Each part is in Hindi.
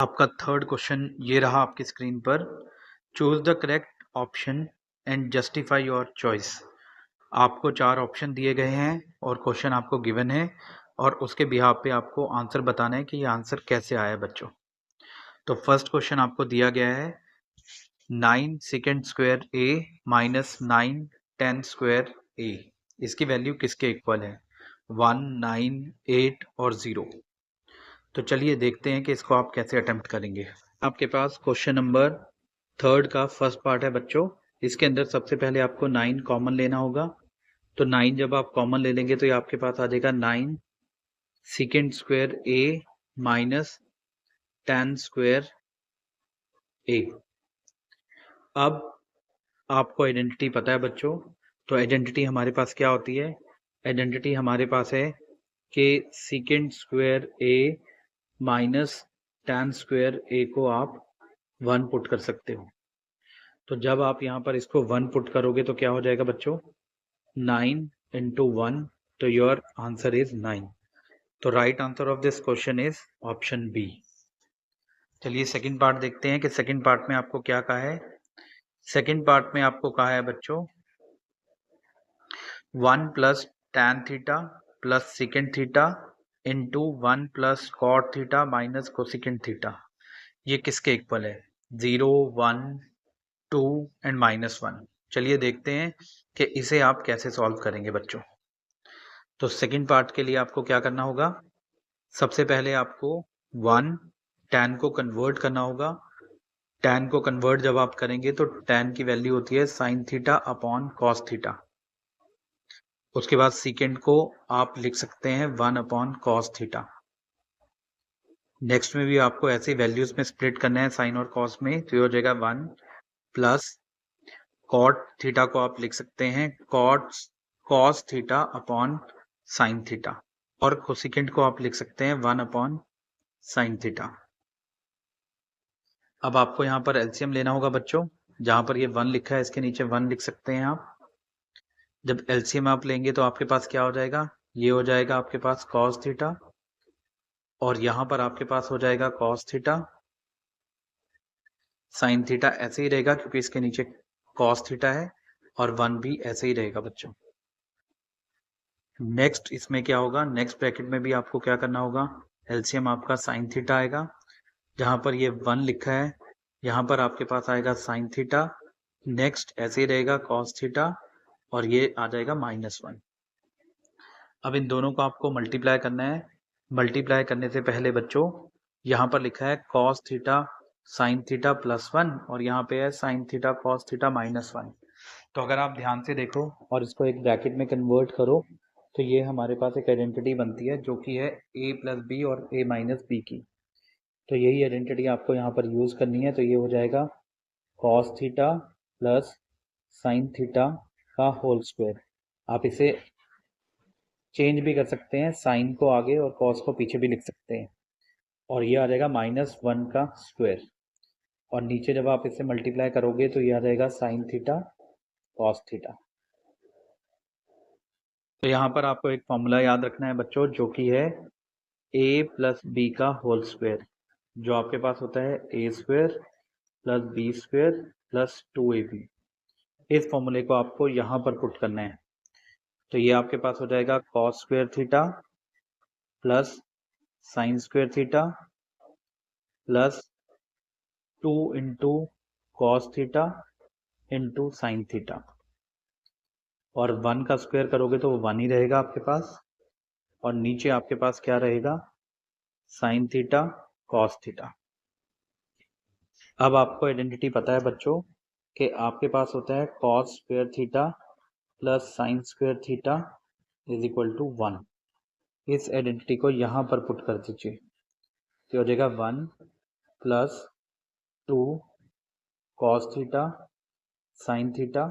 आपका थर्ड क्वेश्चन ये रहा आपकी स्क्रीन पर। Choose the correct option and justify your choice. आपको 4 ऑप्शन दिए गए हैं और क्वेश्चन आपको गिवन है और उसके बिहाफ पे आपको आंसर बताना है कि ये आंसर कैसे आया बच्चों। तो फर्स्ट क्वेश्चन आपको दिया गया है 9 second square A minus 9 10 square ए, इसकी वैल्यू किसके इक्वल है? 1, 9, 8 और 0। तो चलिए देखते हैं कि इसको आप कैसे अटेम्प्ट करेंगे। आपके पास क्वेश्चन नंबर थर्ड का फर्स्ट पार्ट है बच्चों। इसके अंदर सबसे पहले आपको 9 कॉमन लेना होगा। तो 9 जब आप कॉमन ले लेंगे तो ये आपके पास आ जाएगा 9 second square A minus 10 square ए। अब आपको आइडेंटिटी पता है बच्चों, तो आइडेंटिटी हमारे पास क्या होती है? आइडेंटिटी हमारे पास है कि second square A minus 10 square ए को आप 1 पुट कर सकते हो। तो जब आप यहाँ पर इसको 1 पुट करोगे तो क्या हो जाएगा बच्चों? 9 into 1, तो योर आंसर इज 9। तो right answer of this question is option B. चलिए सेकंड पार्ट देखते हैं कि सेकंड पार्ट में आपको क्या कहा है। सेकंड पार्ट में आपको कहा है बच्चों 1 plus tan theta plus secant theta into 1 plus cot theta minus cosecant theta, ये किसके इक्वल है? 0, 1, 2 एंड -1। चलिए देखते हैं कि इसे आप कैसे सॉल्व करेंगे बच्चों। तो सेकंड पार्ट के लिए आपको क्या करना होगा? सबसे पहले आपको 1 tan को कन्वर्ट करना होगा। tan को कन्वर्ट जब आप करेंगे तो tan की वैल्यू होती है sin theta upon cos theta. उसके बाद सेकेंड को आप लिख सकते हैं 1 अपॉन cos थीटा। नेक्स्ट में भी आपको ऐसे वैल्यूज में स्प्लिट करना है साइन और cos में, तो ये हो जाएगा 1 प्लस cot थीटा को आप लिख सकते हैं cos theta upon sin theta, और कोसेकेंड को आप लिख सकते हैं 1 अपॉन sin थीटा। अब आपको यहाँ पर एलसीएम लेना होगा बच्चों। जहां पर ये 1 लिखा है इसके नीचे 1 लिख सकते हैं आप। जब एलसीएम आप लेंगे तो आपके पास क्या हो जाएगा? ये हो जाएगा आपके पास cos थीटा, और यहां पर आपके पास हो जाएगा cos थीटा। sin थीटा ऐसे ही रहेगा क्योंकि इसके नीचे cos थीटा है, और 1 भी ऐसे ही रहेगा बच्चों। नेक्स्ट इसमें क्या होगा? नेक्स्ट ब्रैकेट में भी आपको क्या करना होगा? एलसीएम आपका sin थीटा आएगा। जहां पर ये 1 लिखा है यहाँ पर आपके पास आएगा sin थीटा। नेक्स्ट ऐसे ही रहेगा cos थीटा, और ये आ जाएगा -1। अब इन दोनों को आपको मल्टीप्लाई करना है। मल्टीप्लाई करने से पहले बच्चों यहाँ पर लिखा है cos थीटा sin थीटा +1, और यहाँ पे है sin थीटा cos थीटा -1। तो अगर आप ध्यान से देखो और इसको एक ब्रैकेट में कन्वर्ट करो तो ये हमारे पास एक आइडेंटिटी बनती है जो कि है a प्लस बी और a माइनस बी की। तो यही आइडेंटिटी आपको यहाँ पर यूज़ करनी है। तो ये हो जाएगा cos theta plus sin theta का होल स्क्वायर। आप इसे चेंज भी कर सकते हैं, साइन को आगे और cos को पीछे भी लिख सकते हैं, और ये आ जाएगा -1 का स्क्वायर। और नीचे जब आप इसे मल्टीप्लाई करोगे तो ये आ जाएगा sin थीटा cos थीटा। तो यहाँ पर आपको एक फॉर्मूला याद रखना है बच्चों, जो कि है a प्लस बी का होल स्क्वायर, जो आपके पास होता है a square plus B square plus 2ab। इस फॉर्मूले को आपको यहाँ पर पुट करना है। तो ये आपके पास हो जाएगा cos square theta plus sine square theta plus 2 into cos theta into sine theta, और 1 का स्क्वायर करोगे तो वो 1 ही रहेगा आपके पास, और नीचे आपके पास क्या रहेगा? Sine theta cos theta. अब आपको आइडेंटिटी पता है बच्चों कि आपके पास होता है cos square theta plus sine square theta is equal to 1। इस आइडेंटिटी को यहाँ पर पुट कर दीजिए, तो हो जाएगा 1 plus 2 cos theta sine theta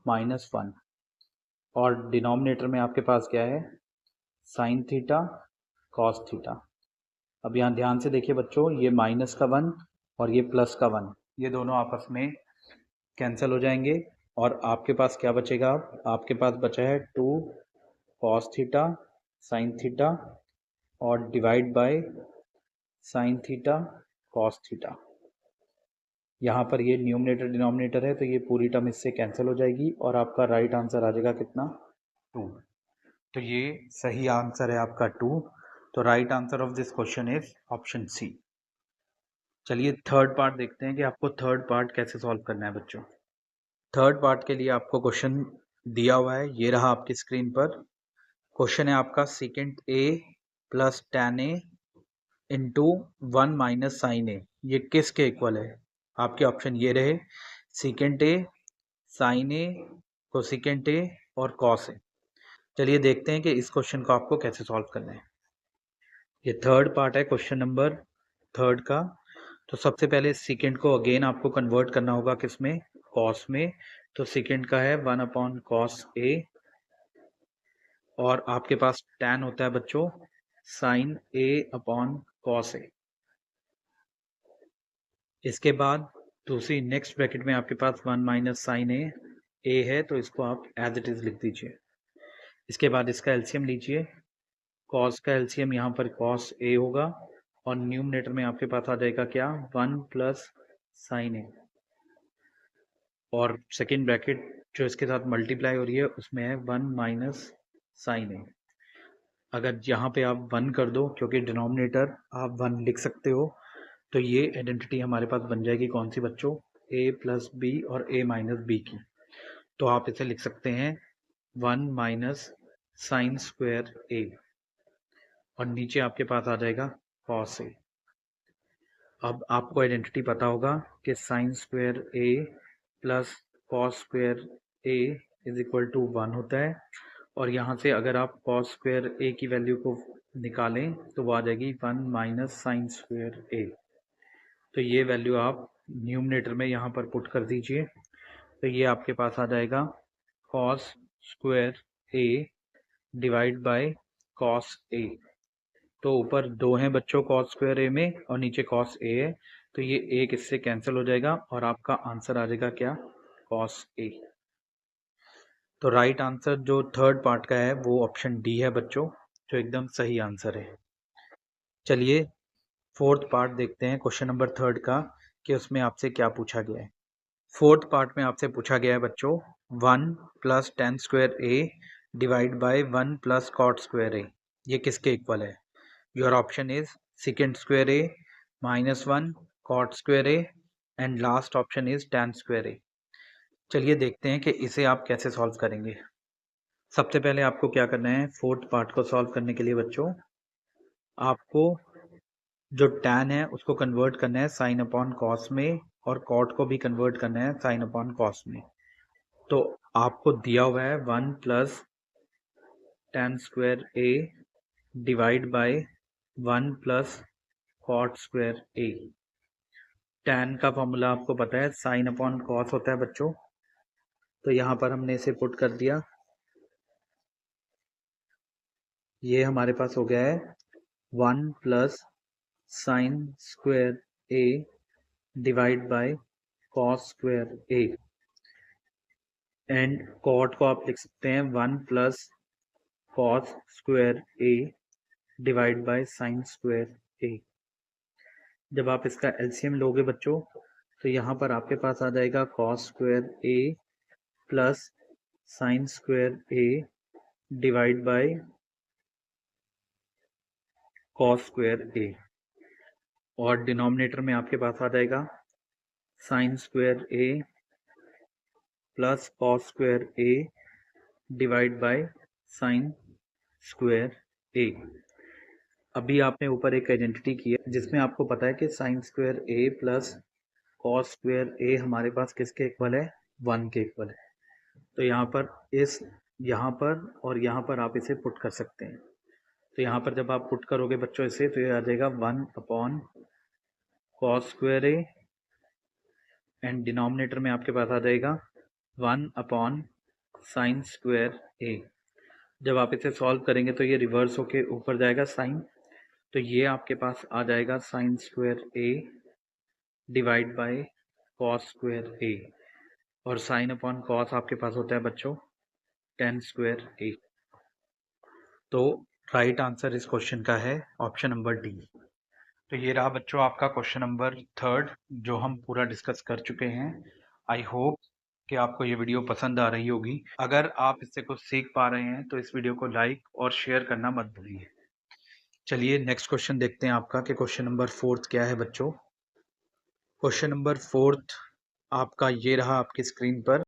-1, और डिनोमिनेटर में आपके पास क्या है? Sine theta cos theta. अब यहाँ ध्यान से देखिए बच्चों, ये माइनस का 1 और ये प्लस का 1, ये दोनों आपस में कैंसिल हो जाएंगे, और आपके पास क्या बचेगा? आपके पास बचा है 2 कॉस थीटा साइन थीटा और divide by sine theta cos theta. यहाँ पर ये न्यूमरेटर डिनोमिनेटर है तो ये पूरी टर्म इससे कैंसिल हो जाएगी और आपका राइट आंसर आ जाएगा कितना, 2। तो ये सही आंसर है आपका 2। तो right answer of this question is option C. चलिए थर्ड पार्ट देखते हैं कि आपको थर्ड पार्ट कैसे सॉल्व करना है बच्चों। थर्ड पार्ट के लिए आपको क्वेश्चन दिया हुआ है, ये रहा आपकी स्क्रीन पर। क्वेश्चन है आपका सेकेंड ए प्लस tan ए इंटू 1 माइनस साइन ए, ये किसके इक्वल है? आपके ऑप्शन ये रहे, सेकेंड ए, साइन ए, कोसेकेंट ए और कॉस ए। चलिए देखते हैं कि इस क्वेश्चन को आपको कैसे सॉल्व करना है। ये थर्ड पार्ट है क्वेश्चन नंबर थर्ड का। तो सबसे पहले सेकेंड को अगेन आपको कन्वर्ट करना होगा किसमें, कॉस में। तो सेकेंड का है 1 अपॉन कॉस ए और आपके पास tan होता है बच्चों sign A upon cos A. इसके बाद दूसरी नेक्स्ट ब्रैकेट में आपके पास 1 माइनस साइन ए है तो इसको आप एज इट इज लिख दीजिए। इसके बाद इसका एलसीएम लीजिए, कॉस का एलसीएम यहाँ पर कॉस ए होगा और न्यूमरेटर में आपके पास आ जाएगा क्या, 1 प्लस साइन ए और सेकेंड ब्रैकेट जो इसके साथ मल्टीप्लाई हो रही है उसमें है 1 माइनस साइन ए। अगर यहाँ पे आप 1 कर दो क्योंकि डिनोमिनेटर आप 1 लिख सकते हो तो ये आइडेंटिटी हमारे पास बन जाएगी कौन सी बच्चों, a प्लस बी और a माइनस बी की। तो आप इसे लिख सकते हैं 1 माइनस साइन स्क्वायर a और नीचे आपके पास आ जाएगा कॉस ए। अब आपको आइडेंटिटी पता होगा कि sine square A plus cos square A is equal to 1 होता है और यहाँ से अगर आप कॉस स्क्वायर ए की वैल्यू को निकालें तो वो आ जाएगी 1 माइनस साइन स्क्वायर ए। तो ये वैल्यू आप न्यूमरेटर में यहाँ पर पुट कर दीजिए तो ये आपके पास आ जाएगा cos square A divide by cos A. तो ऊपर 2 हैं बच्चों कॉस स्क्वायर ए में और नीचे कॉस ए है तो ये एक इससे कैंसिल हो जाएगा और आपका आंसर आ जाएगा क्या, कॉस ए। तो राइट आंसर जो थर्ड पार्ट का है वो ऑप्शन डी है बच्चों, जो एकदम सही आंसर है। चलिए फोर्थ पार्ट देखते हैं क्वेश्चन नंबर थर्ड का कि उसमें आपसे क्या पूछा गया है। फोर्थ पार्ट में आपसे पूछा गया है बच्चों 1 plus tan square A divide by 1 plus cot square A, ये किसके इक्वल है? Your option is secant square A minus 1 cot square A and last option is tan square A. चलिए देखते हैं कि इसे आप कैसे सॉल्व करेंगे। सबसे पहले आपको क्या करना है, फोर्थ पार्ट को सॉल्व करने के लिए बच्चों आपको जो tan है उसको कन्वर्ट करना है साइन अपॉन कॉस में और कॉट को भी कन्वर्ट करना है साइन अपॉन कॉस में। तो आपको दिया हुआ है 1 plus tan square A divide by 1 plus cot square A. tan का फॉर्मूला आपको पता है साइन अपॉन कॉस होता है बच्चों, तो यहाँ पर हमने इसे पुट कर दिया। ये हमारे पास हो गया है 1 plus sine square A divide by cos square A and cot को आप लिख सकते हैं 1 plus cos square A divide by sine square A. जब आप इसका एलसीएम लोगे बच्चों तो यहाँ पर आपके पास आ जाएगा cos square A plus sine square A divide by cos square A और डिनोमिनेटर में आपके पास आ जाएगा sine square A plus cos square A divide by sine square A. अभी आपने ऊपर एक आइडेंटिटी की है जिसमें आपको पता है कि sine square A plus cos square ए हमारे पास किसके इक्वल है, 1 के इक्वल है। तो यहाँ पर और यहाँ पर आप इसे पुट कर सकते हैं। तो यहाँ पर जब आप पुट करोगे बच्चों इसे तो ये आ जाएगा 1 upon cos square A and denominator में आपके पास आ जाएगा 1 अपॉन साइन स्क्वायर ए। जब आप इसे सॉल्व करेंगे तो ये रिवर्स होके ऊपर जाएगा साइन, तो ये आपके पास आ जाएगा sine square A divide by cos square A और साइन अपॉन कॉस आपके पास होता है बच्चों tan स्क्वायर ए। तो राइट आंसर इस क्वेश्चन का है ऑप्शन नंबर डी। तो ये रहा बच्चों आपका क्वेश्चन नंबर 3 जो हम पूरा डिस्कस कर चुके हैं। आई होप कि आपको ये वीडियो पसंद आ रही होगी। अगर आप इससे कुछ सीख पा रहे हैं तो इस वीडियो को लाइक और शेयर करना मत भूलिए। चलिए नेक्स्ट क्वेश्चन देखते हैं आपका कि क्वेश्चन नंबर 4 क्या है बच्चों। क्वेश्चन नंबर 4 आपका ये रहा आपकी स्क्रीन पर।